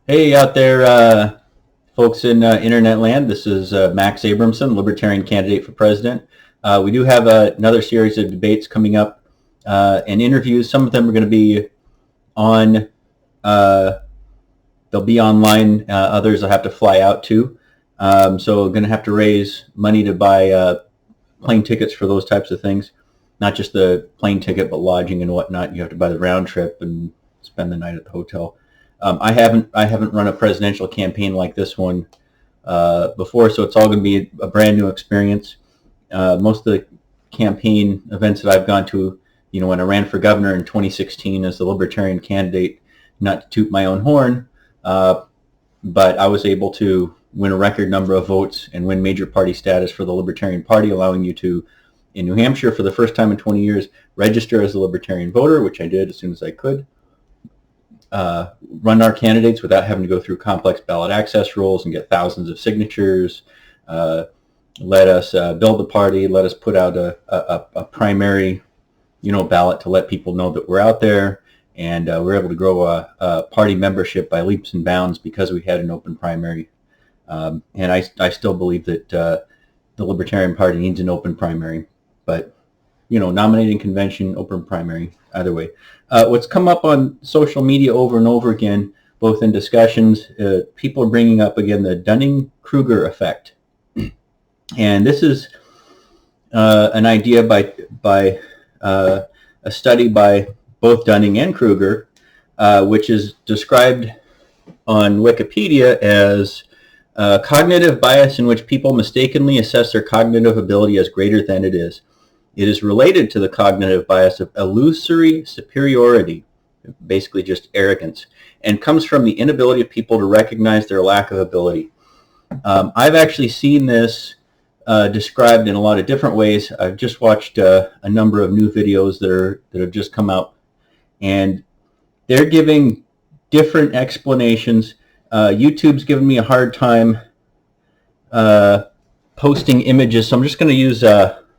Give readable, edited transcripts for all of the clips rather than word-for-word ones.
Hey out there, folks in internet land. This is Max Abramson, Libertarian candidate for president. We do have another series of debates coming up and interviews. Some of them are going to be on, they'll be online. Others I'll have to fly out to. So going to have to raise money to buy plane tickets for those types of things. Not just the plane ticket, but lodging and whatnot. You have to buy the round trip and spend the night at the hotel. I haven't run a presidential campaign like this one before, so it's all going to be a brand new experience. Most of the campaign events that I've gone to, when I ran for governor in 2016 as the Libertarian candidate, not to toot my own horn, but I was able to win a record number of votes and win major party status for the Libertarian Party, allowing you to, in New Hampshire, for the first time in 20 years, register as a Libertarian voter, which I did as soon as I could. Run our candidates without having to go through complex ballot access rules and get thousands of signatures. Let us build the party. Let us put out a primary, ballot to let people know that we're out there. And we're able to grow a party membership by leaps and bounds because we had an open primary. And I still believe that the Libertarian Party needs an open primary. But, nominating convention, open primary, either way. What's come up on social media over and over again, both in discussions, people are bringing up again the Dunning Kruger effect. And this is an idea by a study by both Dunning and Kruger, which is described on Wikipedia as cognitive bias in which people mistakenly assess their cognitive ability as greater than it is. It is related to the cognitive bias of illusory superiority, basically just arrogance, and comes from the inability of people to recognize their lack of ability. I've actually seen this described in a lot of different ways. I've just watched a number of new videos that have just come out, and they're giving different explanations. YouTube's giving me a hard time posting images, so I'm just going to use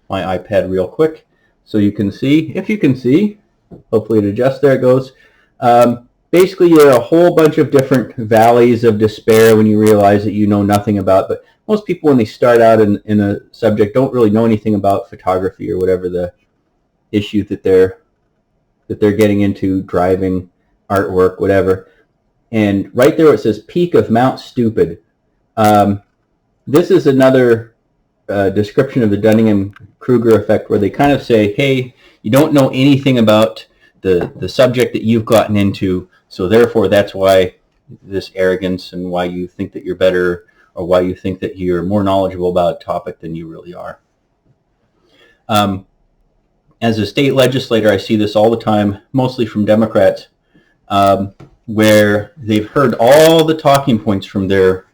my iPad real quick so you can see. If you can see, hopefully it adjusts. There it goes. Basically, you're a whole bunch of different valleys of despair when you realize that you know nothing about. But most people, when they start out in a subject, don't really know anything about photography or whatever the issue that they're getting into, driving, artwork, whatever. And right there it says peak of Mount Stupid. This is another description of the Dunning and Kruger effect, where they kind of say, hey, you don't know anything about the subject that you've gotten into, so therefore that's why this arrogance and why you think that you're better, or why you think that you're more knowledgeable about a topic than you really are. As a state legislator, I see this all the time, mostly from Democrats, where they've heard all the talking points from their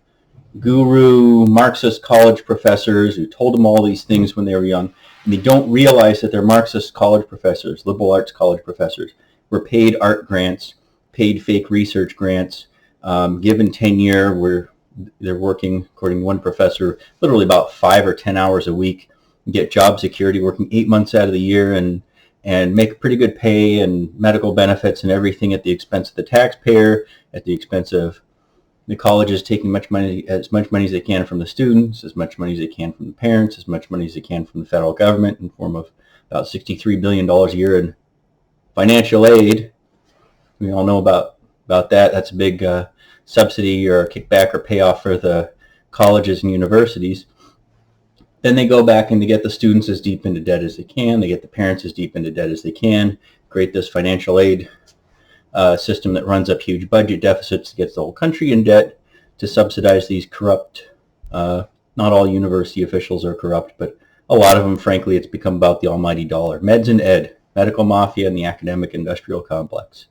guru Marxist college professors who told them all these things when they were young, and they don't realize that they're Marxist college professors, liberal arts college professors, were paid art grants, paid fake research grants, given tenure where they're working, according to one professor, literally about 5 or 10 hours a week, get job security, working 8 months out of the year, and make pretty good pay and medical benefits and everything at the expense of the taxpayer, at the expense of the colleges taking as much money as they can from the students, as much money as they can from the parents, as much money as they can from the federal government in the form of about $63 billion a year in financial aid. We all know about that. That's a big subsidy or kickback or payoff for the colleges and universities. Then they go back and they get the students as deep into debt as they can. They get the parents as deep into debt as they can, create this financial aid system that runs up huge budget deficits, gets the whole country in debt to subsidize these corrupt, not all university officials are corrupt, but a lot of them, frankly, it's become about the almighty dollar. Meds and ed, medical mafia, and the academic industrial complex.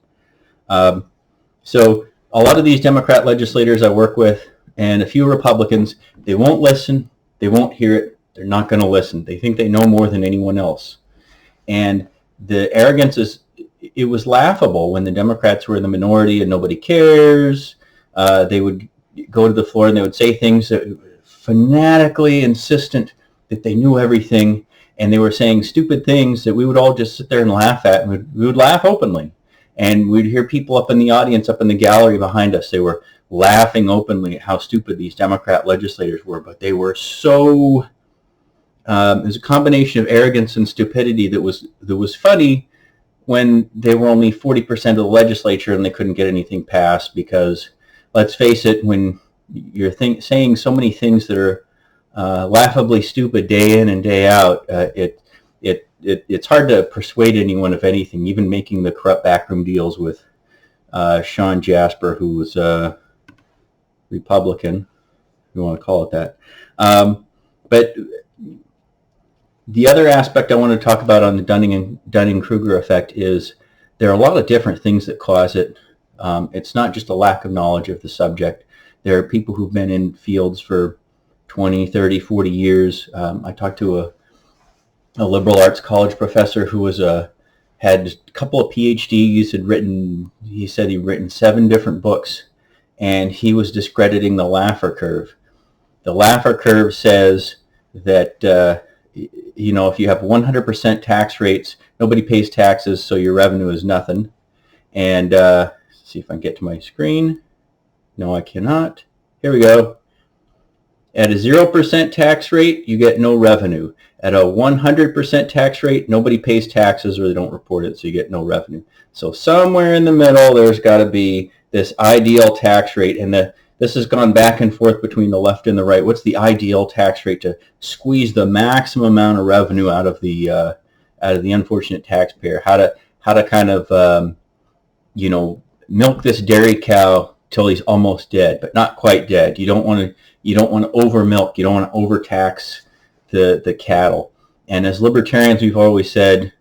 So a lot of these Democrat legislators I work with, and a few Republicans, they won't listen, they won't hear it, they're not going to listen. They think they know more than anyone else. And the arrogance it was laughable when the Democrats were in the minority and nobody cares. They would go to the floor and they would say things that were fanatically insistent that they knew everything, and they were saying stupid things that we would all just sit there and laugh at, and we would laugh openly. And we'd hear people up in the audience, up in the gallery behind us. They were laughing openly at how stupid these Democrat legislators were, but they were so, it was a combination of arrogance and stupidity that was funny when they were only 40% of the legislature and they couldn't get anything passed, because let's face it, when you're saying so many things that are laughably stupid day in and day out, it's hard to persuade anyone of anything, even making the corrupt backroom deals with Sean Jasper, who was a Republican, if you want to call it that. But the other aspect I want to talk about on the Dunning Kruger effect is there are a lot of different things that cause it. It's not just a lack of knowledge of the subject. There are people who've been in fields for 20, 30, 40 years. I talked to a liberal arts college professor who was had a couple of PhDs, he said he'd written 7 different books, and he was discrediting the Laffer curve. The Laffer curve says that if you have 100% tax rates, nobody pays taxes, so your revenue is nothing. And see if I can get to my screen. No, I cannot. Here we go. At a 0% tax rate, you get no revenue. At a 100% tax rate, nobody pays taxes or they don't report it, so you get no revenue. So somewhere in the middle, there's got to be this ideal tax rate, and this has gone back and forth between the left and the right. What's the ideal tax rate to squeeze the maximum amount of revenue out of the unfortunate taxpayer? How to kind of milk this dairy cow till he's almost dead, but not quite dead. You don't want to over milk. You don't want to overtax the cattle. And as libertarians, we've always said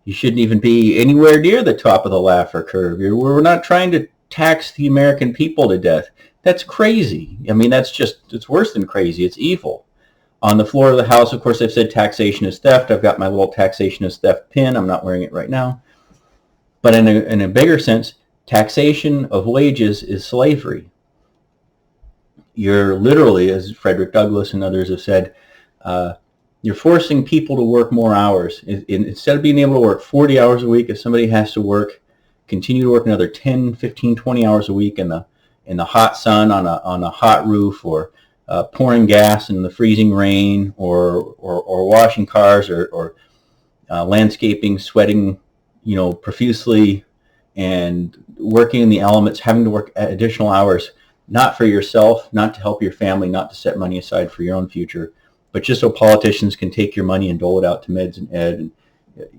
you shouldn't even be anywhere near the top of the Laffer curve. We're not trying to tax the American people to death. That's crazy. I mean, it's worse than crazy. It's evil. On the floor of the House, of course, I've said taxation is theft. I've got my little taxation is theft pin. I'm not wearing it right now. But in a bigger sense, taxation of wages is slavery. You're literally, as Frederick Douglass and others have said, you're forcing people to work more hours. Instead of being able to work 40 hours a week, if somebody has to continue to work another 10, 15, 20 hours a week in the hot sun on a hot roof, or pouring gas in the freezing rain, or washing cars, or landscaping, sweating, profusely, and working in the elements, having to work additional hours, not for yourself, not to help your family, not to set money aside for your own future, but just so politicians can take your money and dole it out to meds and ed and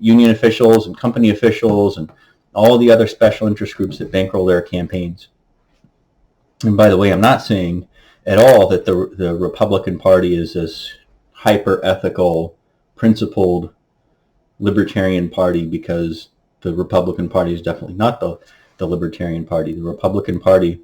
union officials and company officials and all the other special interest groups that bankroll their campaigns. And by the way, I'm not saying at all that the Republican Party is this hyper-ethical, principled, libertarian party, because the Republican Party is definitely not the Libertarian Party. The Republican Party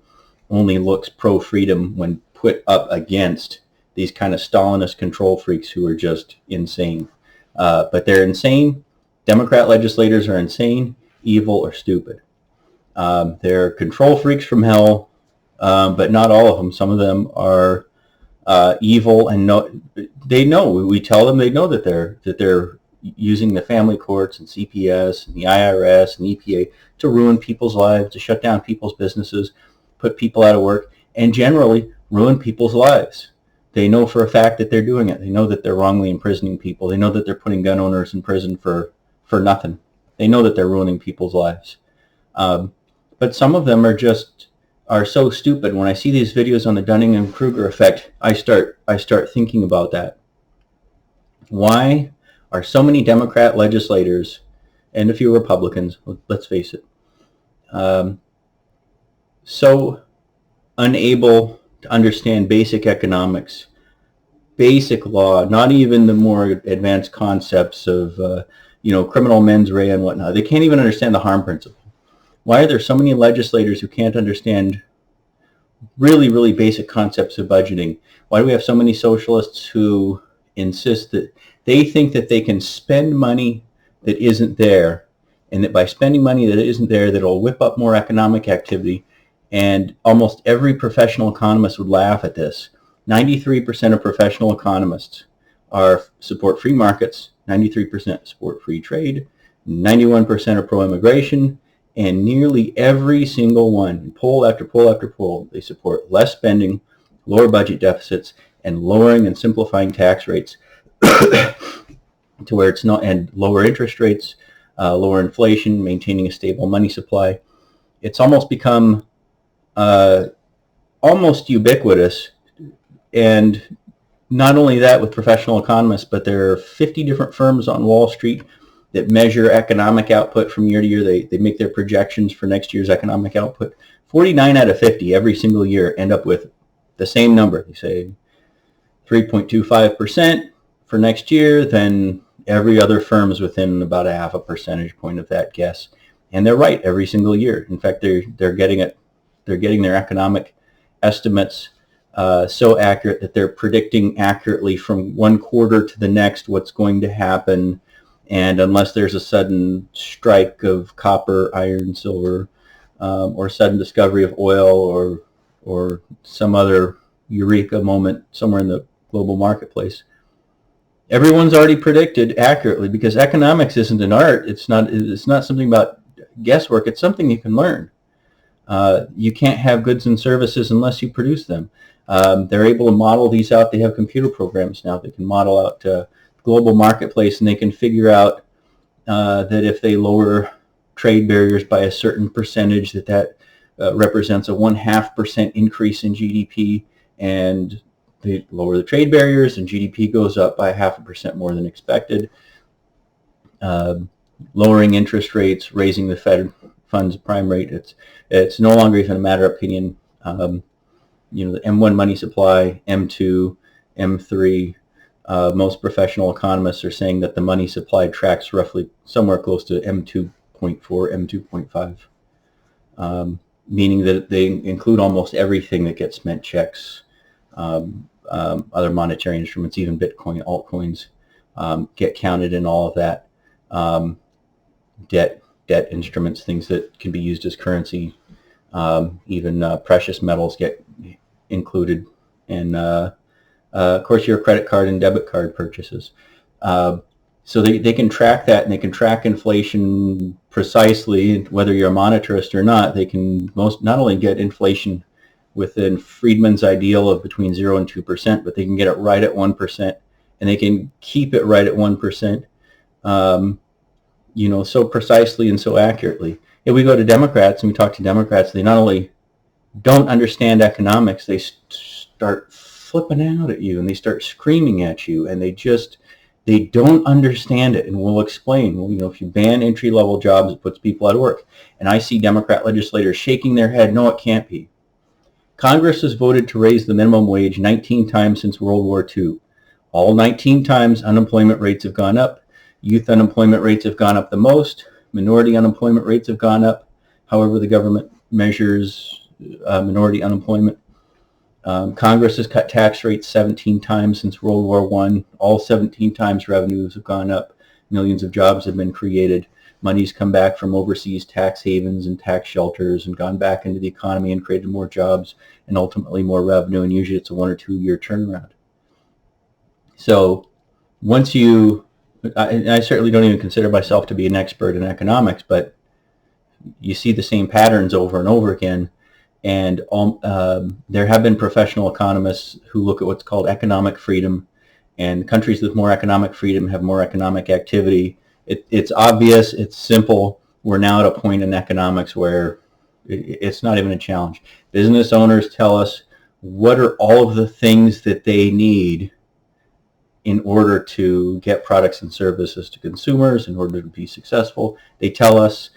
only looks pro-freedom when put up against these kind of Stalinist control freaks who are just insane. But they're insane. Democrat legislators are insane, evil, or stupid. They're control freaks from hell, but not all of them. Some of them are evil, and they know. We tell them they know that they're using the family courts and CPS and the IRS and the EPA to ruin people's lives, to shut down people's businesses, put people out of work, and generally ruin people's lives. They know for a fact that they're doing it. They know that they're wrongly imprisoning people. They know that they're putting gun owners in prison for nothing. They know that they're ruining people's lives. But some of them are so stupid. When I see these videos on the Dunning and Kruger effect, I start thinking about that. Why are so many Democrat legislators and a few Republicans, let's face it, so unable to understand basic economics, basic law, not even the more advanced concepts of criminal mens rea and whatnot? They can't even understand the harm principle. Why are there so many legislators who can't understand really, really basic concepts of budgeting? Why do we have so many socialists who insist that they think that they can spend money that isn't there, and that by spending money that isn't there, that it'll whip up more economic activity? And almost every professional economist would laugh at this. 93% of professional economists support free markets, 93% support free trade, 91% are pro-immigration, And nearly every single one, poll after poll after poll, they support less spending, lower budget deficits, and lowering and simplifying tax rates to where it's not, and lower interest rates, lower inflation, maintaining a stable money supply. It's almost become almost ubiquitous. And not only that with professional economists, but there are 50 different firms on Wall Street that measure economic output from year to year. They make their projections for next year's economic output. 49 out of 50 every single year end up with the same number. They say 3.25% for next year, then every other firm is within about a half a percentage point of that guess. And they're right every single year. In fact, they're getting their economic estimates so accurate that they're predicting accurately from one quarter to the next what's going to happen. And unless there's a sudden strike of copper, iron, silver, or sudden discovery of oil, or some other eureka moment somewhere in the global marketplace, everyone's already predicted accurately, because economics isn't an art. It's not something about guesswork. It's something you can learn. You can't have goods and services unless you produce them. They're able to model these out. They have computer programs now that can model out global marketplace, and they can figure out that if they lower trade barriers by a certain percentage, that represents a 0.5% increase in GDP, and they lower the trade barriers and GDP goes up by 0.5% more than expected. Lowering interest rates, raising the Fed funds prime rate, it's no longer even a matter of opinion. The M1 money supply, M2, M3, most professional economists are saying that the money supply tracks roughly somewhere close to M2.4, M2.5, meaning that they include almost everything that gets meant: checks, other monetary instruments, even Bitcoin, altcoins get counted in all of that. Debt instruments, things that can be used as currency, even precious metals get included, and of course your credit card and debit card purchases. So they can track that, and they can track inflation precisely. Whether you're a monetarist or not, they can not only get inflation within Friedman's ideal of between 0 and 2%, but they can get it right at 1%, and they can keep it right at 1%. So precisely and so accurately. If we go to Democrats and we talk to Democrats, they not only don't understand economics, they start flipping out at you, and they start screaming at you, and they don't understand it. And we'll explain, if you ban entry-level jobs, it puts people out of work. And I see Democrat legislators shaking their head, no, it can't be. Congress has voted to raise the minimum wage 19 times since World War II. All 19 times, unemployment rates have gone up. Youth unemployment rates have gone up the most. Minority unemployment rates have gone up. However the government measures minority unemployment. Congress has cut tax rates 17 times since World War I. All 17 times revenues have gone up. Millions of jobs have been created. Money's come back from overseas tax havens and tax shelters and gone back into the economy and created more jobs and ultimately more revenue. And usually it's a 1 or 2 year turnaround. So once I certainly don't even consider myself to be an expert in economics, but you see the same patterns over and over again. And there have been professional economists who look at what's called economic freedom, and countries with more economic freedom have more economic activity. It's obvious, it's simple. We're now at a point in economics where it's not even a challenge. Business owners tell us what are all of the things that they need in order to get products and services to consumers, in order to be successful. They tell us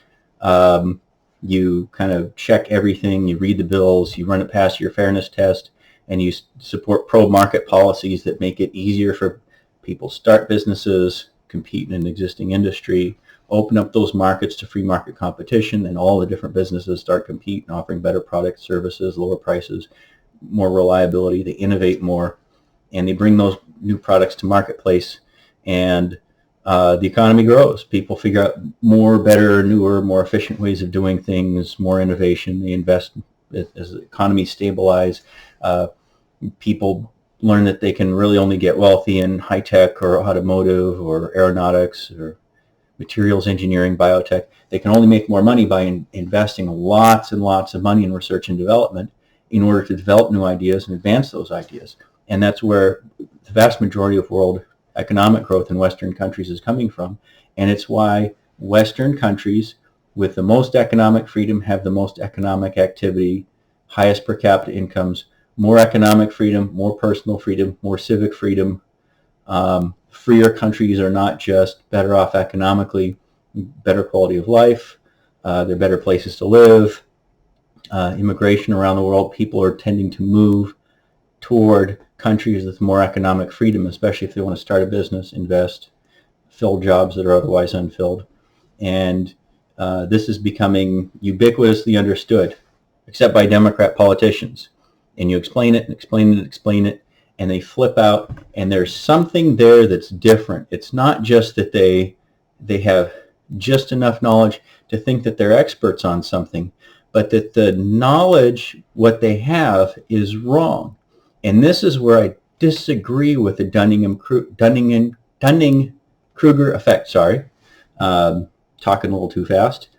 you kind of check everything, you read the bills, you run it past your fairness test, and you support pro-market policies that make it easier for people to start businesses, compete in an existing industry, open up those markets to free market competition, and all the different businesses start competing, offering better products, services, lower prices, more reliability. They innovate more, and they bring those new products to marketplace, and the economy grows. People figure out more, better, newer, more efficient ways of doing things, more innovation. They invest as the economy stabilize. People learn that they can really only get wealthy in high tech or automotive or aeronautics or materials engineering, biotech. They can only make more money by investing lots and lots of money in research and development in order to develop new ideas and advance those ideas. And that's where the vast majority of world economic growth in Western countries is coming from. And it's why Western countries with the most economic freedom have the most economic activity, highest per capita incomes, more economic freedom, more personal freedom, more civic freedom. Freer countries are not just better off economically, better quality of life, they're better places to live. Immigration around the world, people are tending to move toward countries with more economic freedom, especially if they want to start a business, invest, fill jobs that are otherwise unfilled. And this is becoming ubiquitously understood, except by Democrat politicians. And you explain it and explain it and explain it, and they flip out, and there's something there that's different. It's not just that they have just enough knowledge to think that they're experts on something, but that the knowledge, what they have, is wrong. And this is where I disagree with the Dunning-Kruger effect. Sorry, talking a little too fast.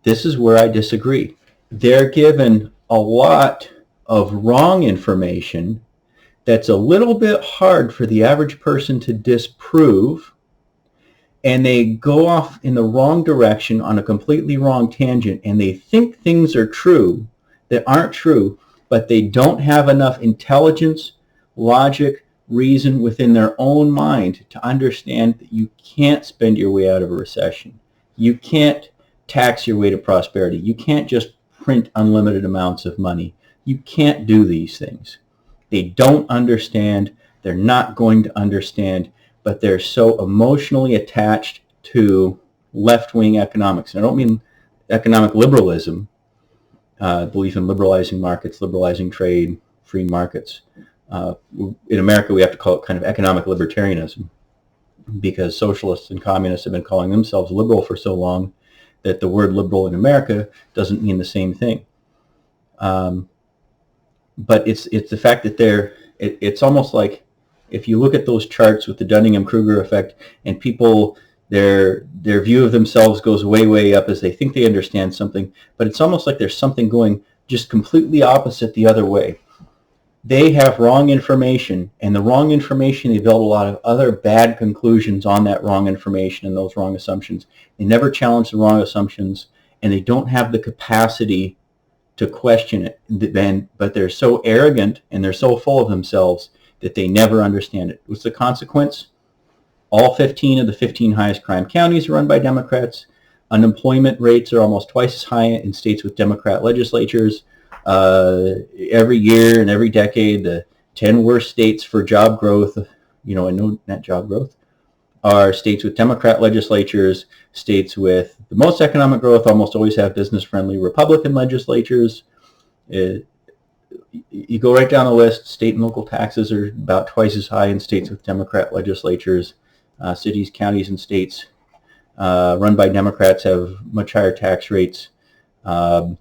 This is where I disagree. They're given a lot of wrong information that's a little bit hard for the average person to disprove, and they go off in the wrong direction on a completely wrong tangent, and they think things are true that aren't true, but they don't have enough intelligence, logic, reason within their own mind to understand that you can't spend your way out of a recession. You can't tax your way to prosperity. You can't just print unlimited amounts of money. You can't do these things. They don't understand. They're not going to understand, but they're so emotionally attached to left-wing economics. And I don't mean economic liberalism, belief in liberalizing markets, liberalizing trade, free markets. In America, we have to call it kind of economic libertarianism, because socialists and communists have been calling themselves liberal for so long that the word liberal in America doesn't mean the same thing. But it's the fact that it's almost like if you look at those charts with the Dunning-Kruger effect, and people, their view of themselves goes way, way up as they think they understand something, but it's almost like there's something going just completely opposite the other way. They have wrong information, and the wrong information, they build a lot of other bad conclusions on that wrong information and those wrong assumptions. They never challenge the wrong assumptions, and they don't have the capacity to question it. But they're so arrogant and they're so full of themselves that they never understand it. What's the consequence? All 15 of the 15 highest crime counties are run by Democrats. Unemployment rates are almost twice as high in states with Democrat legislatures. Every year and every decade, the 10 worst states for job growth, and no net job growth, are states with Democrat legislatures. States with the most economic growth almost always have business-friendly Republican legislatures. You go right down the list, state and local taxes are about twice as high in states with Democrat legislatures. Cities, counties, and states run by Democrats have much higher tax rates. All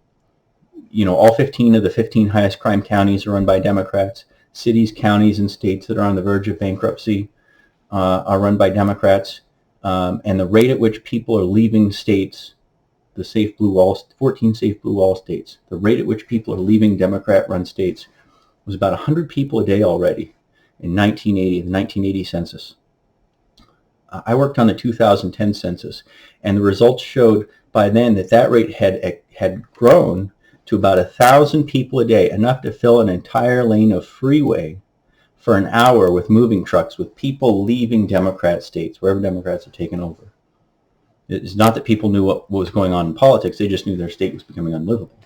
15 of the 15 highest crime counties are run by Democrats. Cities, counties, and states that are on the verge of bankruptcy are run by Democrats. And the rate at which people are leaving states, the 14 safe blue wall states, the rate at which people are leaving Democrat-run states was about 100 people a day already in 1980, the 1980 census. I worked on the 2010 census, and the results showed by then that rate had grown to about 1,000 people a day, enough to fill an entire lane of freeway for an hour with moving trucks, with people leaving Democrat states, wherever Democrats have taken over. It's not that people knew what was going on in politics, they just knew their state was becoming unlivable.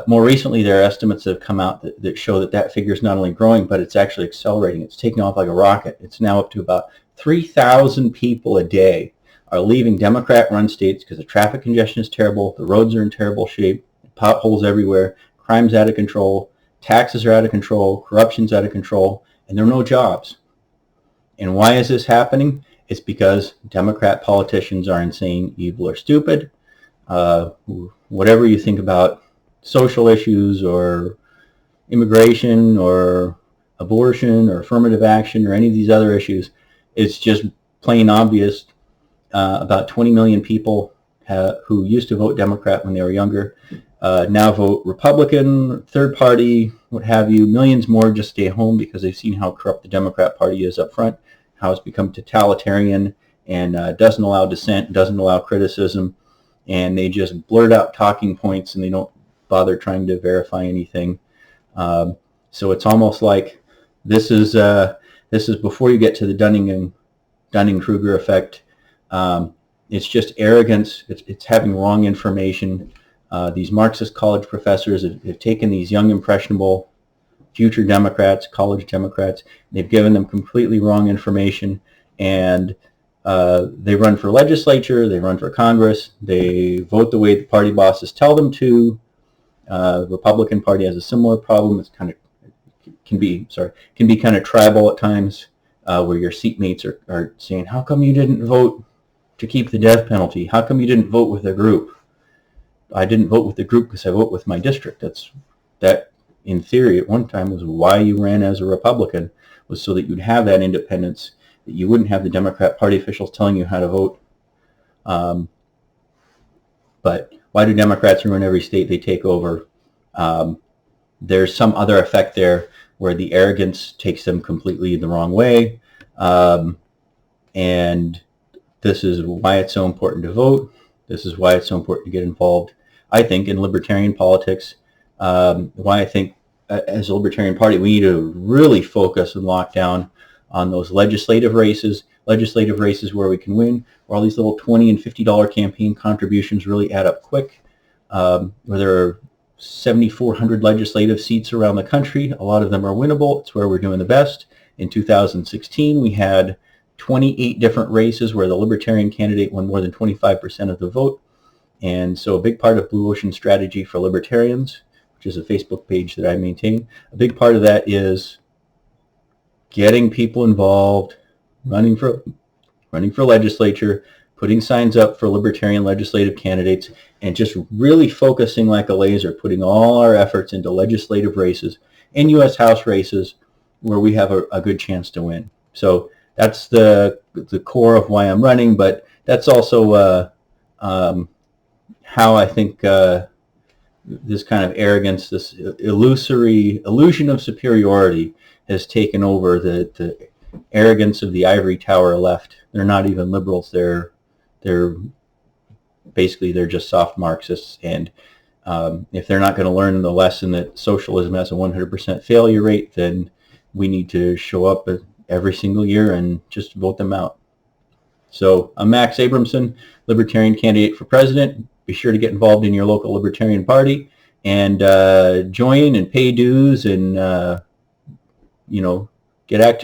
More recently, there are estimates that have come out that show that figure is not only growing, but it's actually accelerating. It's taking off like a rocket. It's now up to about 3,000 people a day are leaving Democrat-run states because the traffic congestion is terrible, the roads are in terrible shape, potholes everywhere, crime's out of control, taxes are out of control, corruption's out of control, and there are no jobs. And why is this happening? It's because Democrat politicians are insane, evil, or stupid. Whatever you think about social issues or immigration or abortion or affirmative action or any of these other issues, it's just plain obvious about 20 million people who used to vote Democrat when they were younger now vote Republican, third party, what have you. Millions more just stay home because they've seen how corrupt the Democrat Party is up front, how it's become totalitarian and doesn't allow dissent, doesn't allow criticism, and they just blurt out talking points and they don't bother trying to verify anything. So it's almost like this is before you get to the Dunning Kruger effect. It's just arrogance. It's having wrong information. These Marxist college professors have taken these young, impressionable future Democrats, college Democrats, they've given them completely wrong information, and they run for legislature, they run for Congress, they vote the way the party bosses tell them to. The Republican Party has a similar problem. It's can be kind of tribal at times, where your seatmates are saying, "How come you didn't vote to keep the death penalty? How come you didn't vote with a group?" I didn't vote with the group because I vote with my district. That in theory at one time was why you ran as a Republican, was so that you'd have that independence, that you wouldn't have the Democrat Party officials telling you how to vote. But why do Democrats ruin every state they take over? There's some other effect there where the arrogance takes them completely the wrong way. And this is why it's so important to vote. This is why it's so important to get involved, I think, in libertarian politics. Why I think as a Libertarian Party we need to really focus and lock down on those legislative races where we can win, where all these little $20 and $50 campaign contributions really add up quick, where there are 7,400 legislative seats around the country. A lot of them are winnable. It's where we're doing the best. In 2016, we had 28 different races where the Libertarian candidate won more than 25% of the vote. And so a big part of Blue Ocean Strategy for Libertarians, which is a Facebook page that I maintain, a big part of that is getting people involved, running for legislature, putting signs up for Libertarian legislative candidates, and just really focusing like a laser, putting all our efforts into legislative races and U.S. House races where we have a good chance to win. So that's the core of why I'm running, but that's also how I think this kind of arrogance, this illusion of superiority has taken over the arrogance of the ivory tower left. They're not even liberals. They're just soft Marxists, and if they're not going to learn the lesson that socialism has a 100% failure rate, then we need to show up every single year and just vote them out. So I'm Max Abramson, Libertarian candidate for president. Be sure to get involved in your local Libertarian Party and join and pay dues and get active